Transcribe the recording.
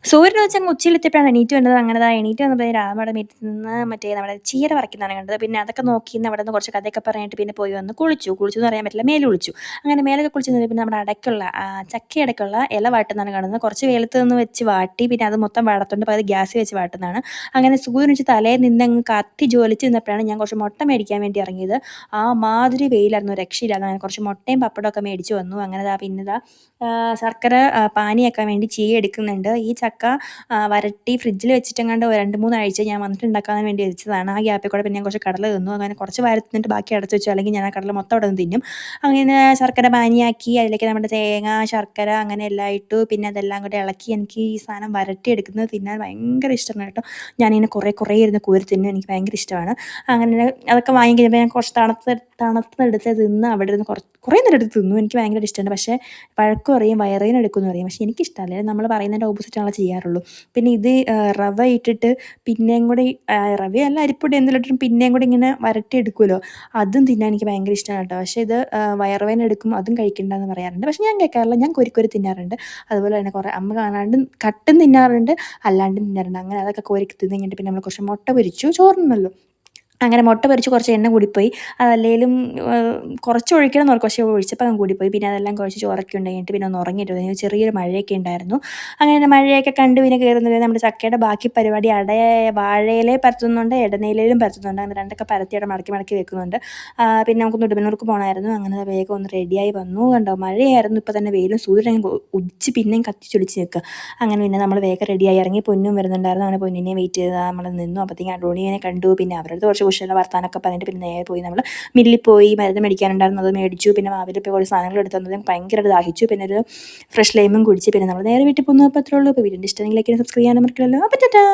സൂര്യൻ വെച്ചങ്ങ് ഉച്ചയിലെത്തിയപ്പോഴാണ് എണീറ്റ് വന്നത്. അങ്ങനെ ദാ എണീറ്റ് വന്നപ്പോൾ രാമയുടെ വീട്ടിൽ നിന്ന് മറ്റേ നമ്മുടെ ചീര പറിക്കുന്നതാണ് കണ്ടത്. പിന്നെ അതൊക്കെ നോക്കി നിന്ന് അവിടെ നിന്ന് കുറച്ച് കഥയൊക്കെ പറഞ്ഞിട്ട് പിന്നെ പോയി വന്ന് കുളിച്ചു. കുളിച്ചു എന്ന് പറയാൻ പറ്റില്ല, മേല് കുളിച്ചു. അങ്ങനെ മേലൊക്കെ കുളിച്ച് നിന്നിട്ട് പിന്നെ നമ്മുടെ അടയ്ക്കുള്ള ചക്കയടയ്ക്കുള്ള ഇല വാട്ടുന്നതാണ് കാണുന്നത്. കുറച്ച് വെയിലത്ത് നിന്ന് വെച്ച് വാട്ടി പിന്നെ അത് മൊത്തം വാടത്തോണ്ട് പകുതി ഗ്യാസിൽ വെച്ച് വാട്ടുന്നതാണ്. അങ്ങനെ സൂര്യൻ വെച്ച് തലയിൽ നിന്നങ്ങ് കത്തി ജ്വലിച്ച് നിന്നപ്പോഴാണ് ഞാൻ കുറച്ച് മുട്ട മേടിക്കാൻ വേണ്ടി ഇറങ്ങിയത്. ആ മാതിരി വെയിലായിരുന്നു, രക്ഷയില്ലാതെ. അങ്ങനെ കുറച്ച് മുട്ടയും പപ്പടമൊക്കെ മേടിച്ച് വന്നു. അങ്ങനെ ദാ പിന്നെ ദാ ശർക്കര പാനിയാക്കാൻ വേണ്ടി എടുക്കുന്നുണ്ട്. ഈ ചക്ക വരട്ടി ഫ്രിഡ്ജിൽ വെച്ചിട്ടെങ്ങാണ്ട് 2, 3 ആഴ്ച ഞാൻ വന്നിട്ട് ഉണ്ടാക്കാൻ വേണ്ടി വെച്ചതാണ്. ആ ഗ്യാപ്പിൽ കൂടെ പിന്നെ ഞാൻ കുറച്ച് കടല തിന്നു. അങ്ങനെ കുറച്ച് വാരി തിന്നിട്ട് ബാക്കി അടച്ച് വെച്ചു. അല്ലെങ്കിൽ ഞാൻ ആ കടല മൊത്തം അവിടെ നിന്ന് തിന്നും. അങ്ങനെ ശർക്കര പാനിയാക്കി അതിലേക്ക് നമ്മുടെ തേങ്ങ, ശർക്കര അങ്ങനെ എല്ലാം ഇട്ടു. പിന്നെ അതെല്ലാം കൂടി ഇളക്കി എനിക്ക് ഈ സാധനം വരട്ടിയെടുക്കുന്നത് തിന്നാൻ ഭയങ്കര ഇഷ്ടമാണ് കേട്ടോ. ഞാനിങ്ങനെ കുറേ ഇരുന്ന് കോരി തിന്നും. എനിക്ക് ഭയങ്കര ഇഷ്ടമാണ്. അങ്ങനെ അതൊക്കെ വാങ്ങി കഴിഞ്ഞപ്പോൾ ഞാൻ കുറച്ച് തണുത്തെടുത്ത് തിന്ന് അവിടെ ഇരുന്ന് കുറേ നേരം എടുത്ത് തിന്നു. എനിക്ക് ഭയങ്കര ഇഷ്ടമാണ്. പക്ഷേ വഴക്ക് പറയും, വയറുവേദന എടുക്കുമെന്ന് പറയും. പക്ഷേ എനിക്കിഷ്ടമല്ല. നമ്മൾ പറയുന്നതിൻ്റെ ഓപ്പോസിറ്റാണല്ലോ ചെയ്യാറുള്ളൂ. പിന്നെ ഇത് റവ ഇട്ടിട്ട് പിന്നെയും കൂടി റവയല്ല അരിപ്പൊടി എന്തെങ്കിലും ഇട്ടിട്ട് പിന്നെയും കൂടി ഇങ്ങനെ വരട്ടിയെടുക്കുമല്ലോ, അതും തിന്നാൻ എനിക്ക് ഭയങ്കര ഇഷ്ടമാണ് കേട്ടോ. പക്ഷേ ഇത് വയറുവേദന എടുക്കും, അതും കഴിക്കണ്ടെന്ന് പറയാറുണ്ട്. പക്ഷേ ഞാൻ കേൾക്കാറില്ല, ഞാൻ കോരി തിന്നാറുണ്ട്. അതുപോലെ തന്നെ കുറേ അമ്മ കാണാണ്ടും കട്ടും തിന്നാറുണ്ട്, അല്ലാണ്ടും തിന്നാറുണ്ട്. അങ്ങനെ അതൊക്കെ കോരി തിന്ന് കഴിഞ്ഞിട്ട് പിന്നെ നമ്മൾ കുറച്ച് മുട്ട പൊരിച്ചു, ചോറുണ്ണല്ലോ. അങ്ങനെ മുട്ട പൊരിച്ച് കുറച്ച് എണ്ണ കൂടിപ്പോയി. അതല്ലേലും കുറച്ച് ഒഴിക്കണമെന്ന് ഓർക്കും, പക്ഷേ ഒഴിച്ചപ്പോൾ അങ്ങ് കൂടിപ്പോയി. പിന്നെ അതെല്ലാം കുഴച്ച് ചോറൊക്കെ ഉണ്ട് കഴിഞ്ഞിട്ട് പിന്നെ ഒന്ന് ഉറങ്ങിയിട്ട് ചെറിയൊരു മഴയൊക്കെ ഉണ്ടായിരുന്നു. അങ്ങനെ മഴയൊക്കെ കണ്ട് പിന്നെ കയറുന്നത് നമ്മുടെ ചക്കയുടെ ബാക്കി പരിപാടി വാഴയില പരത്തുന്നുണ്ട്, ഇടനിലയിലും പരത്തുന്നുണ്ട്. അങ്ങനെ രണ്ടൊക്കെ പരത്തി അവിടെ മടക്കി മടക്കി വെക്കുന്നുണ്ട്. പിന്നെ നമുക്ക് നെടുമനൂർക്ക് പോകണമായിരുന്നു. അങ്ങനെ വേഗം ഒന്ന് റെഡിയായി വന്നു. കണ്ടോ, മഴയായിരുന്നു. ഇപ്പോൾ തന്നെ വെയിലും സൂര്യൻ ഉദിച്ച് പിന്നെയും കത്തിച്ചൊലിച്ച് നിൽക്കുക. അങ്ങനെ പിന്നെ നമ്മൾ വേഗം റെഡിയായി ഇറങ്ങി. പൊന്നും വരുന്നുണ്ടായിരുന്നു. അങ്ങനെ പൊന്നിനെ വെയിറ്റ് ചെയ്ത് നമ്മൾ നിന്നു. അപ്പോഴത്തേക്കും അടോണിയെ കണ്ടു. പിന്നെ അവരുടെ കുറച്ച് കുശല വർത്താനൊക്കെ പറഞ്ഞിട്ട് പിന്നെ നേരെ പോയി നമ്മൾ മില്ലിൽ പോയി മരുന്ന് മേടിക്കാനുണ്ടായിരുന്നു, അത് മേടിച്ചു. പിന്നെ മാവിൽ പോയി കുറച്ച് സാധനങ്ങൾ എടുത്തു തന്നത് ഭയങ്കരമായിട്ട് ദാഹിച്ചു. പിന്നെ ഒരു ഫ്രഷ് ലൈമും കുടിച്ച് പിന്നെ നമ്മൾ നേരെ വീട്ടിൽ പോകുന്നു. അപ്പോൾ അത്രേ ഉള്ളൂ. ഇപ്പോൾ വീടിൻ്റെ ഇഷ്ടമെങ്കിലേക്ക് സബ്സ്ക്രൈബ് ചെയ്യാൻ മറക്കില്ലല്ലോ. അപ്പോൾ ടാറ്റാ.